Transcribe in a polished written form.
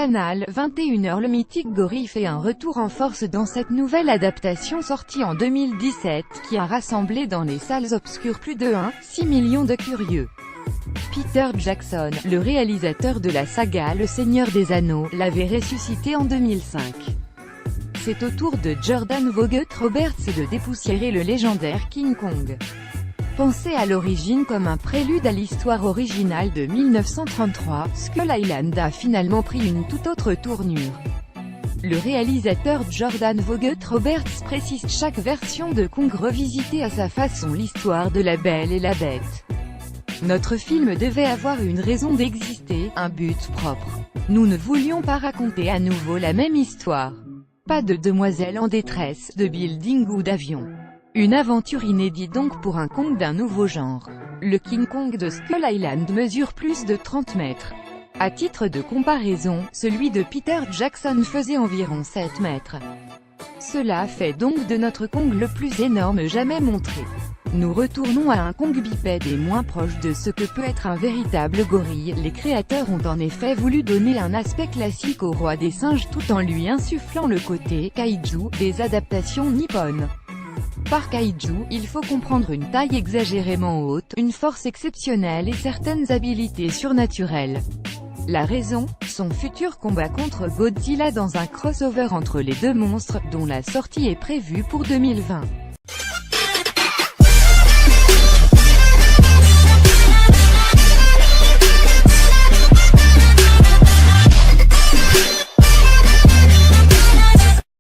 Canal 21h. Le mythique gorille fait un retour en force dans cette nouvelle adaptation sortie en 2017, qui a rassemblé dans les salles obscures plus de 1,6 million de curieux. Peter Jackson, le réalisateur de la saga Le Seigneur des Anneaux, l'avait ressuscité en 2005. C'est au tour de Jordan Vogt-Roberts de dépoussiérer le légendaire King Kong. Pensé à l'origine comme un prélude à l'histoire originale de 1933, Skull Island a finalement pris une toute autre tournure. Le réalisateur Jordan Vogt-Roberts précise chaque version de Kong revisiter à sa façon l'histoire de La Belle et la Bête. Notre film devait avoir une raison d'exister, un but propre. Nous ne voulions pas raconter à nouveau la même histoire. Pas de demoiselle en détresse, de building ou d'avion. Une aventure inédite donc pour un Kong d'un nouveau genre. Le King Kong de Skull Island mesure plus de 30 mètres. À titre de comparaison, celui de Peter Jackson faisait environ 7 mètres. Cela fait donc de notre Kong le plus énorme jamais montré. Nous retournons à un Kong bipède et moins proche de ce que peut être un véritable gorille. Les créateurs ont en effet voulu donner un aspect classique au roi des singes tout en lui insufflant le côté kaiju des adaptations nippones. Par kaiju, il faut comprendre une taille exagérément haute, une force exceptionnelle et certaines habilités surnaturelles. La raison, son futur combat contre Godzilla dans un crossover entre les deux monstres, dont la sortie est prévue pour 2020.